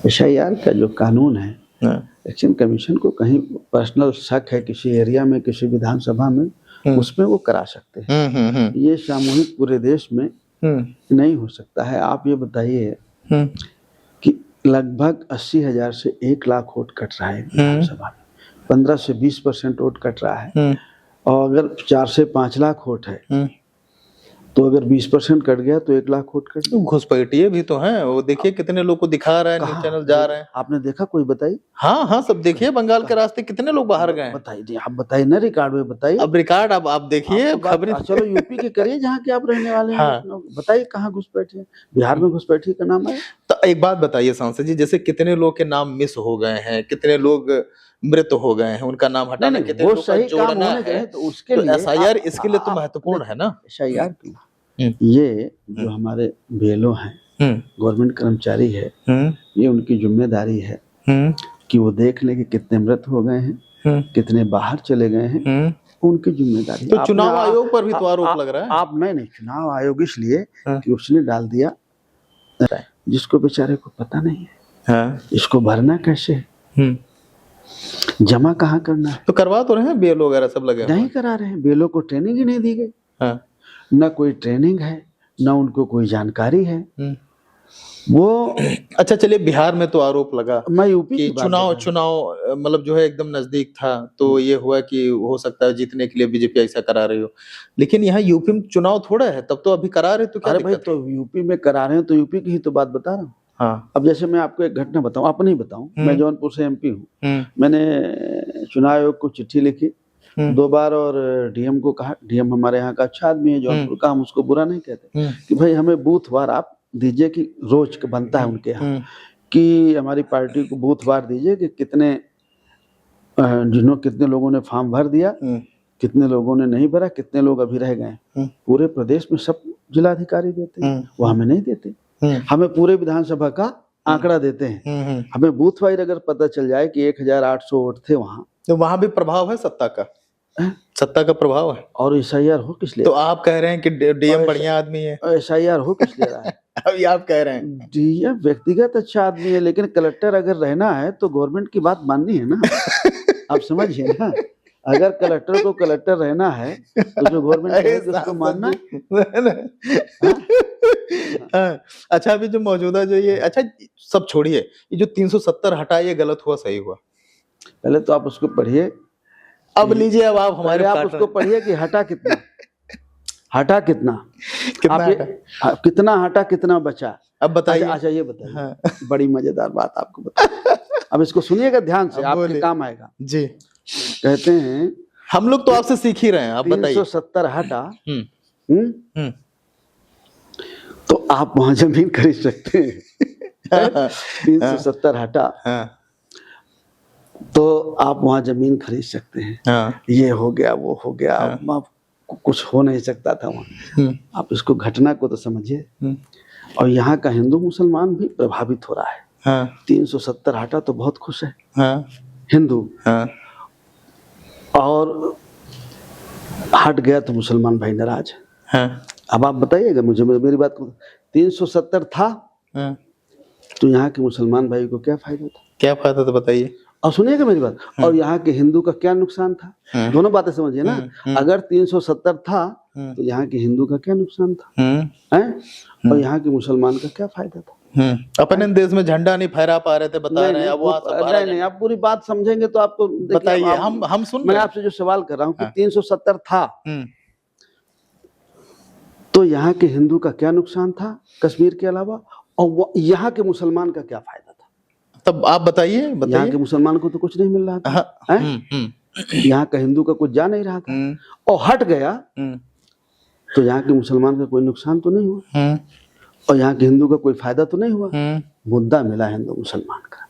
SIR का जो कानून है, इलेक्शन कमीशन को कहीं पर्सनल शक है किसी एरिया में, किसी विधानसभा में, उसमें वो करा सकते हैं। ये सामूहिक पूरे देश में नहीं हो सकता है। आप ये बताइए कि लगभग 80,000 से 1 लाख वोट कट रहा है विधानसभा में। 15 से 20% वोट कट रहा है। और अगर 4 से 5 लाख वोट है तो अगर 20% कट गया तो 1 लाख वोट कट गया। घुसपैठिए भी तो हैं, वो देखिए कितने लोग को दिखा रहा है, न्यूज चैनल जा रहे हैं। आपने देखा? कोई बताइए। हाँ हाँ, सब देखिए, बंगाल के रास्ते कितने लोग बाहर गए। बताइए, आप बताइए ना, रिकॉर्ड में बताइए। अब रिकॉर्ड अब आप देखिए खबरें। चलो यूपी के करिए जहाँ के आप रहने वाले हैं। हाँ। बताइए कहाँ घुसपैठिए। बिहार में घुसपैठिए का नाम है। तो एक बात बताइए सांसद जी, जैसे कितने लोग के नाम मिस हो गए हैं, कितने लोग मृत हो गए हैं, उनका नाम हटाना, कितने लोग का जोड़ना है, तो उसके लिए एसआईआर इसके लिए तो महत्वपूर्ण है ना। एसआईआर की ये जो हमारे बीएलओ हैं, गवर्नमेंट कर्मचारी है, ये उनकी जिम्मेदारी है कि वो देख ले कि कितने मृत हो गए हैं, कितने बाहर चले गए हैं, उनकी जिम्मेदारी। तो चुनाव आयोग पर भी तो आरोप लग रहा है। आप नहीं, चुनाव आयोग इसलिए कि उसने डाल दिया जिसको बेचारे को पता नहीं है। इसको भरना कैसे है, जमा कहाँ करना है। तो करवा तो रहे हैं बीएलओ वगैरह सब लगे, नहीं करा रहे हैं। बीएलओ को ट्रेनिंग ही नहीं दी गई। न कोई ट्रेनिंग है, न उनको कोई जानकारी है। वो अच्छा चलिए, बिहार में तो आरोप लगा, मैं यूपी कि चुनाव मतलब जो है एकदम नजदीक था, तो ये हुआ कि हो सकता है जीतने के लिए बीजेपी ऐसा करा रही हो, लेकिन यहाँ यूपी में चुनाव थोड़ा है, तब तो अभी करा रहे तो क्या अरे भाई, तो यूपी में करा रहे हैं तो यूपी की ही तो बात बता रहा हूँ। हाँ। अब जैसे मैं आपको एक घटना बताऊं, अपनी ही बताऊं। मैं जौनपुर से एमपी हूँ। मैंने चुनाव आयोग को चिट्ठी लिखी 2 बार और डीएम को कहा। डीएम हमारे यहाँ का अच्छा आदमी है जौनपुर का, हम उसको बुरा नहीं कहते, कि भाई हमें बूथ वार आप दीजिए, कि रोज का बनता है उनके यहाँ कि हमारी पार्टी को बूथ वार दीजिए कि कितने कितने लोगों ने फॉर्म भर दिया, कितने लोगों ने नहीं भरा, कितने लोग अभी रह गए। पूरे प्रदेश में सब जिलाधिकारी देते हैं, वो हमें नहीं देते। हमें पूरे विधानसभा का आंकड़ा देते हैं। हमें बूथ वाइज अगर पता चल जाए कि 1800 वोट थे वहाँ, तो वहां भी प्रभाव है सत्ता का। सत्ता का प्रभाव है। और एसआईआर हो किस लिए? तो आप कह रहे हैं कि डीएम बढ़िया आदमी है, एसआईआर हो किस लिए रहा है? अभी आप कह रहे हैं डीएम व्यक्तिगत अच्छा आदमी है, लेकिन कलेक्टर अगर रहना है तो गवर्नमेंट की बात माननी है ना। आप समझिए ना, अगर कलेक्टर को कलेक्टर रहना है तो जो गवर्नमेंट है उसको मानना। अच्छा, अभी जो मौजूदा जो ये, अच्छा सब छोड़िए, ये जो 370 हटा, ये गलत हुआ सही हुआ? पहले तो आप उसको पढ़िए। अब लीजिए, अब आप हमारे आप उसको पढ़िए कि हटा कितना, हटा कितना, कितना हटा, कितना बचा। अब बताइए। अच्छा ये बताइए। हाँ। बड़ी मजेदार बात आपको बता। अब इसको सुनिएगा ध्यान से, आपके काम आएगा जी। कहते हैं, हम लोग तो आपसे सीख ही रहे हैं, आप बताइए। 370 हटा, तो आप वहां जमीन खरीद सकते हैं। 370 हटा, तो आप वहां जमीन खरीद सकते हैं। ये हो गया, वो हो गया, अब कुछ हो नहीं सकता था वहां। आप इसको घटना को तो समझिए। और यहाँ का हिंदू मुसलमान भी प्रभावित हो रहा है। 370 हटा तो बहुत खुश है हिंदू, और हट गया तो मुसलमान भाई नाराज है। अब आप बताइएगा मुझे, मेरी बात को, 370 था तो यहाँ के मुसलमान भाई को क्या फायदा था? क्या फायदा था बताइए। और सुनिएगा मेरी बात, और यहाँ के हिंदू का क्या नुकसान था? दोनों बातें समझिए ना। अगर 370 था तो यहाँ के हिंदू का क्या नुकसान था, हैं? और यहाँ के मुसलमान का क्या फायदा था? अपने देश में झंडा नहीं फहरा पा रहे थे, बता रहे हैं। अब नहीं, आप पूरी बात समझेंगे तो आपको बताइए। हम सुन, मैं आपसे जो सवाल कर रहा हूँ कि 370 था तो यहाँ के हिंदू का क्या नुकसान था कश्मीर के अलावा, और यहाँ के मुसलमान का क्या फायदा था? तब आप बताइए। यहाँ के मुसलमान को तो कुछ नहीं मिल रहा था, यहाँ का हिंदू का कुछ जा नहीं रहा था, और हट गया तो यहाँ के मुसलमान का कोई नुकसान तो नहीं हुआ, और यहाँ के हिंदू का कोई फायदा तो नहीं हुआ। मुद्दा मिला हिंदू मुसलमान का,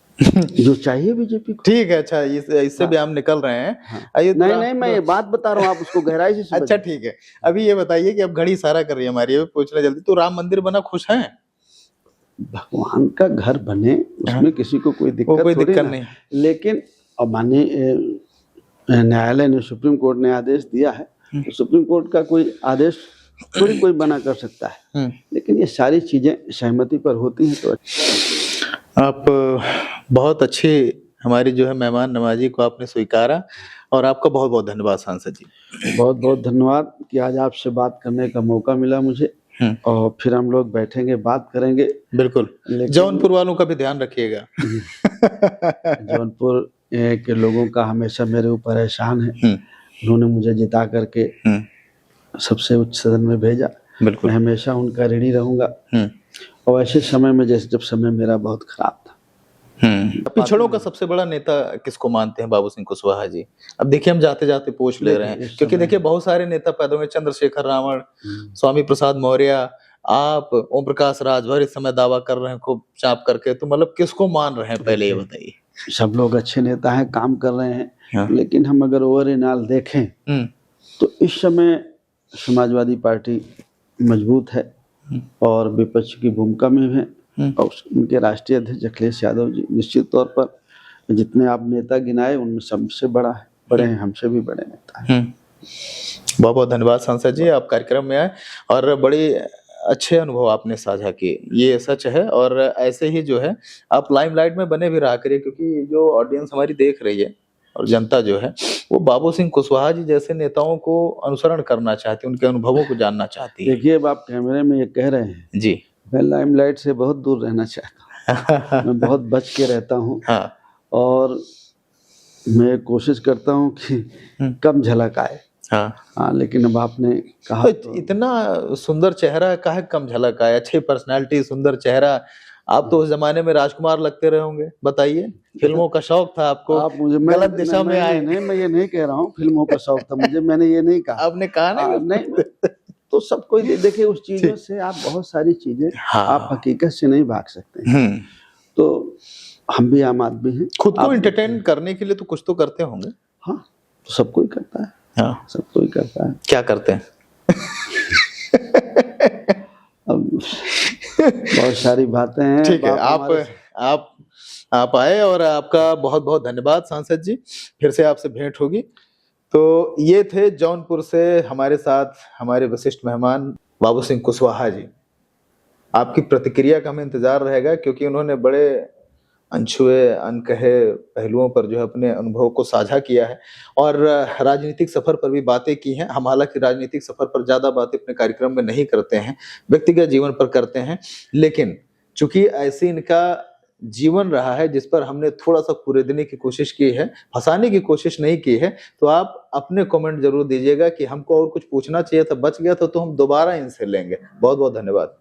जो चाहिए बीजेपी को। ठीक है, अच्छा इससे भी हम निकल रहे हैं। नहीं, मैं ये बात बता रहा हूँ, आप उसको गहराई से समझिए। अच्छा ठीक है, अभी ये बताइए कि अब घड़ी इशारा कर रही है हमारी, पूछ रहे जल्दी, तो राम मंदिर बना, खुश हैं? भगवान का घर बने, उसमें किसी को कोई दिक्कत नहीं, लेकिन अब माननीय न्यायालय ने, सुप्रीम कोर्ट ने आदेश दिया है, तो सुप्रीम कोर्ट का कोई आदेश थोड़ी कोई बना कर सकता है, लेकिन ये सारी चीजें सहमति पर होती हैं। तो आप बहुत अच्छे हमारी जो है मेहमान नवाजी को आपने स्वीकारा, और आपका बहुत बहुत धन्यवाद सांसद जी। बहुत बहुत धन्यवाद कि आज आपसे बात करने का मौका मिला मुझे। और फिर हम लोग बैठेंगे, बात करेंगे। बिल्कुल। जौनपुर वालों का भी ध्यान रखिएगा। जौनपुर के लोगों का हमेशा मेरे ऊपर एहसान है। उन्होंने मुझे जिता करके सबसे उच्च सदन में भेजा। बिल्कुल। मैं हमेशा उनका ऋणी रहूंगा। और ऐसे समय में, जैसे जब समय मेरा बहुत खराब था। पिछड़ों का सबसे बड़ा नेता किसको मानते हैं? बाबू सिंह कुशवाहा जी। अब देखिए, हम जाते जाते पूछ ले रहे हैं, क्योंकि देखिए बहुत सारे नेता पैदा हुए, चंद्रशेखर रावण, स्वामी प्रसाद मौर्य, आप, ओम प्रकाश राजभर इस समय दावा कर रहे हैं खूब चाप करके। तो मतलब किसको मान रहे हैं, पहले ये बताइए। सब लोग अच्छे नेता हैं, काम कर रहे हैं। लेकिन हम अगर ओवरऑल देखें तो इस समय समाजवादी पार्टी मजबूत है और विपक्ष की भूमिका में है। और उनके राष्ट्रीय अध्यक्ष अखिलेश यादव जी निश्चित तौर पर जितने आप नेता गिनाए उनमें सबसे बड़ा है, बड़े हैं, हमसे भी बड़े नेता हैं। बहुत बहुत धन्यवाद सांसद जी, आप कार्यक्रम में आए और बड़े अच्छे अनुभव आपने साझा किए, ये सच है। और ऐसे ही जो है आप लाइमलाइट में बने भी रहा करिए, क्योंकि जो ऑडियंस हमारी देख रही है और जनता जो है वो बाबू सिंह कुशवाहा जी जैसे नेताओं को अनुसरण करना चाहती है, उनके अनुभवों को जानना चाहती है। देखिए, अब आप कैमरे में ये कह रहे हैं जी, मैं लाइमलाइट से बहुत दूर रहना चाहता हूँ। मैं बहुत बच के रहता हूँ। और मैं कोशिश करता हूँ कि कम झलक आए। लेकिन अब आपने कहा तो इतना सुंदर चेहरा काहे कम झलक आए? अच्छी पर्सनालिटी, सुंदर चेहरा, आप तो उस जमाने में राजकुमार लगते रहे होंगे। बताइए, फिल्मों का शौक था आपको, आप मुझे गलत दिशा में आए। नहीं, मैं ये नहीं कह रहा हूँ फिल्मों का शौक था मुझे, मैंने ये नहीं कहा। आपने कहा नहीं, तो सब कोई देखिए, उस चीजों से आप बहुत सारी चीजें आप हकीकत से नहीं भाग सकते। तो हम भी आम आदमी हैं, खुद को एंटरटेन करने के लिए तो कुछ तो करते होंगे। हाँ, तो सब कोई करता है। सब कोई करता है। क्या करते हैं? अब बहुत सारी बातें हैं। ठीक है, आप आए और आपका बहुत बहुत धन्यवाद सांसद जी, फिर से आपसे भेंट होगी। तो ये थे जौनपुर से हमारे साथ हमारे विशिष्ट मेहमान बाबू सिंह कुशवाहा जी। आपकी प्रतिक्रिया का हमें इंतजार रहेगा, क्योंकि उन्होंने बड़े अनछुए अनकहे पहलुओं पर जो है अपने अनुभव को साझा किया है और राजनीतिक सफर पर भी बातें की हैं। हम हालांकि राजनीतिक सफर पर ज्यादा बातें अपने कार्यक्रम में नहीं करते हैं, व्यक्तिगत जीवन पर करते हैं, लेकिन चूंकि ऐसे इनका जीवन रहा है जिस पर हमने थोड़ा सा कुरेदने की कोशिश की है, फंसाने की कोशिश नहीं की है, तो आप अपने कमेंट जरूर दीजिएगा कि हमको और कुछ पूछना चाहिए था, बच गया था तो हम दोबारा इनसे लेंगे। बहुत बहुत धन्यवाद।